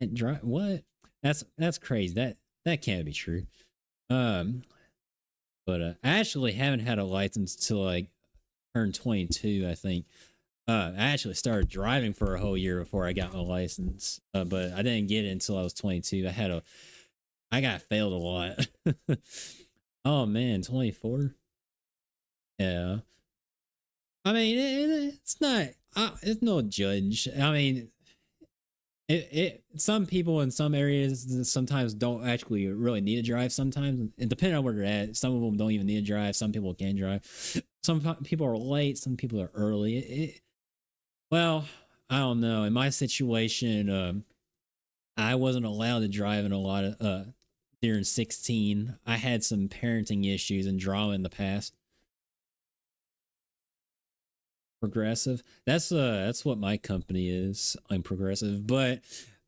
And drive what? That's crazy. That can't be true. Um, but I actually haven't had a license till like turned 22. I think. I actually started driving for a whole year before I got my license, but I didn't get it until I was 22. I got failed a lot. Oh man, 24. Yeah. I mean, it's not. It's no judge. I mean, some people in some areas sometimes don't actually really need to drive. Sometimes, and depending on where they're at, some of them don't even need to drive. Some people can drive. Some people are late. Some people are early. Well, I don't know. In my situation, I wasn't allowed to drive in a lot of during 16. I had some parenting issues and drama in the past. Progressive. That's what my company is. I'm progressive, but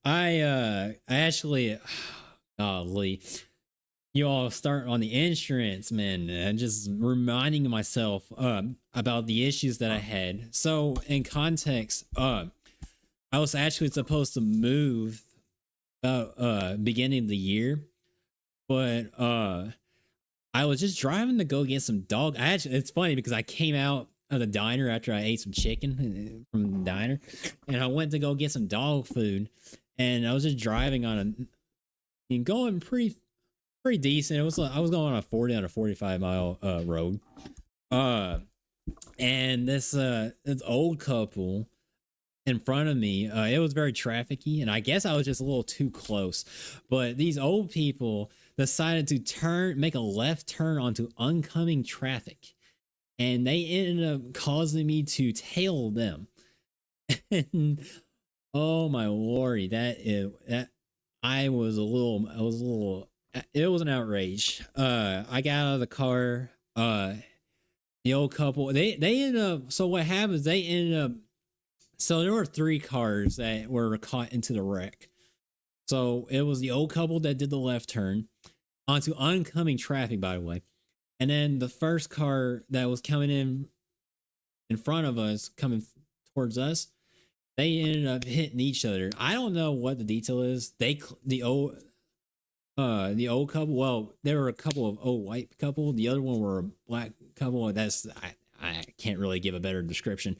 I actually golly, you all start on the insurance, man, and just reminding myself about the issues that I had. So in context, I was actually supposed to move beginning of the year, but I was just driving to go get some dog. I actually, it's funny because I came out of the diner after I ate some chicken from the diner, and I went to go get some dog food, and I was just driving on and going pretty decent. It was I was going on a 40 on a 45-mile road. Uh, and this old couple in front of me, it was very trafficy, and I guess I was just a little too close. But these old people decided to make a left turn onto oncoming traffic, and they ended up causing me to tail them. And oh my lordy, that I was a little it was an outrage. I got out of the car. The old couple they ended up. So what happens? They ended up. So there were three cars that were caught into the wreck. So it was the old couple that did the left turn onto oncoming traffic, by the way, and then the first car that was coming in front of us, coming towards us, they ended up hitting each other. I don't know what the detail is. The old couple. Well, there were a couple of old white couple. The other one were a black couple. I can't really give a better description.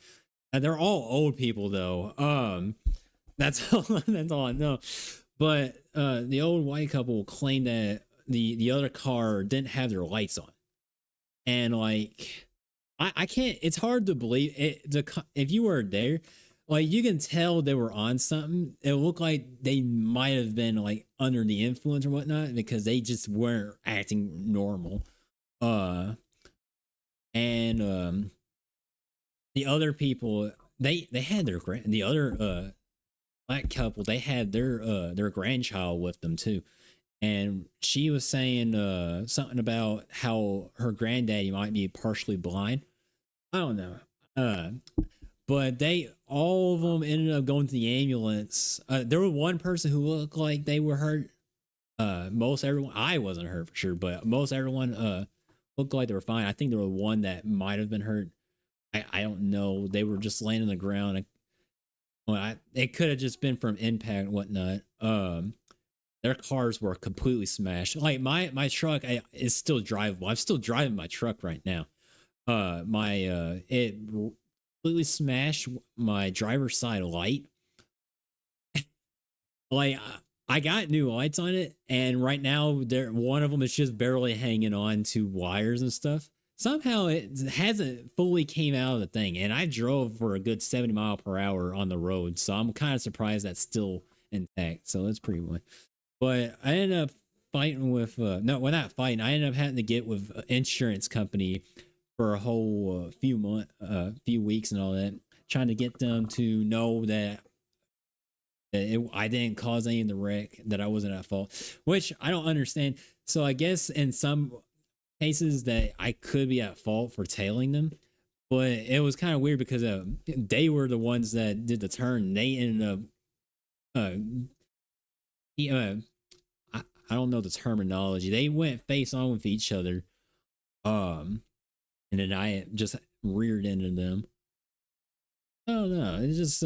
They're all old people though. That's that's all I know. But the old white couple claimed that the other car didn't have their lights on, and like I can't. It's hard to believe it. If you were there, like you can tell they were on something. It looked like they might have been like under the influence or whatnot because they just weren't acting normal. Uh, and the other people they had the other black couple, they had their grandchild with them too, and she was saying something about how her granddaddy might be partially blind. I don't know. uh but they all of them ended up going to the ambulance. There was one person who looked like they were hurt. Most everyone, I wasn't hurt for sure, but most everyone looked like they were fine. I think there was one that might have been hurt. I don't know. They were just laying on the ground. It could have just been from impact and whatnot. Their cars were completely smashed. Like my truck is still drivable. I'm still driving my truck right now. My it completely smashed my driver's side light. Like I got new lights on it, and right now there one of them is just barely hanging on to wires and stuff. Somehow it hasn't fully came out of the thing, and I drove for a good 70 mph on the road, so I'm kind of surprised that's still intact. So that's pretty much. But I ended up fighting with no, well not fighting. I ended up having to get with an insurance company for a whole few weeks and all that, trying to get them to know that I didn't cause any of the wreck, that I wasn't at fault, which I don't understand. So I guess in some cases that I could be at fault for tailing them, but it was kind of weird because they were the ones that did the turn. They ended up, uh, he, I don't know the terminology. They went face on with each other, um, and then I just reared into them. I don't know. It's just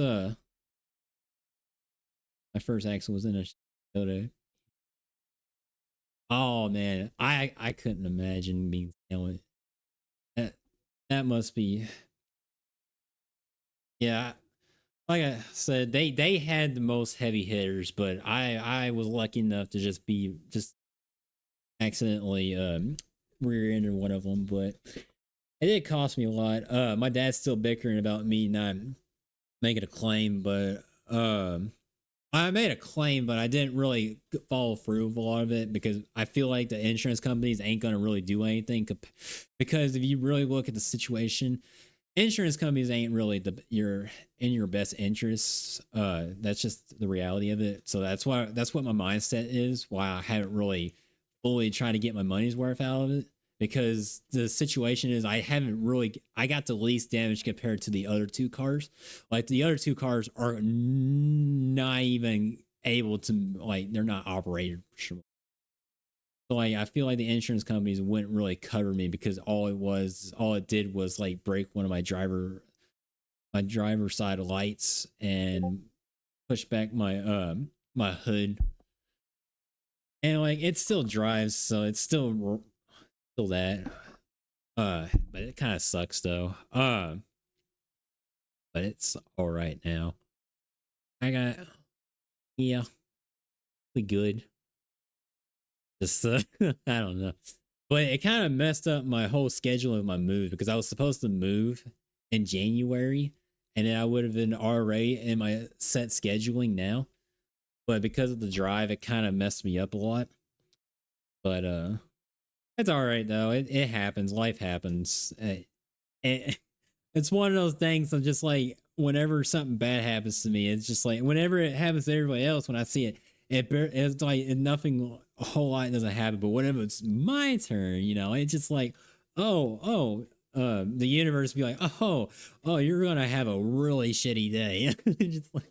My first accident was in a Toyota. Oh man, I couldn't imagine being that. That must be, yeah. Like I said, they had the most heavy hitters, but I was lucky enough to just accidentally rear-ended one of them, but it did cost me a lot. My dad's still bickering about me not making a claim, but I made a claim, but I didn't really follow through with a lot of it because I feel like the insurance companies ain't gonna really do anything. Because if you really look at the situation, insurance companies ain't really your in your best interests. That's just the reality of it. So that's what my mindset is. Why I haven't really fully trying to get my money's worth out of it, because the situation is I got the least damage compared to the other two cars. Like the other two cars are not even able to, like, they're not operated for sure. So like I feel like the insurance companies wouldn't really cover me because all it did was like break one of my driver side lights and push back my hood. And like it still drives, so it's still that. But it kind of sucks though. But it's all right now. I got, yeah, we good. Just I don't know, but it kind of messed up my whole schedule of my move because I was supposed to move in January, and then I would have been already in my set scheduling now. But because of the drive, it kind of messed me up a lot. But it's all right though. It happens. Life happens. It, it's one of those things. I'm just like, whenever something bad happens to me, it's just like whenever it happens to everybody else, when I see it, it's like nothing, a whole lot doesn't happen. But whenever it's my turn, it's just like, oh, the universe be like, oh, you're gonna have a really shitty day. Just like,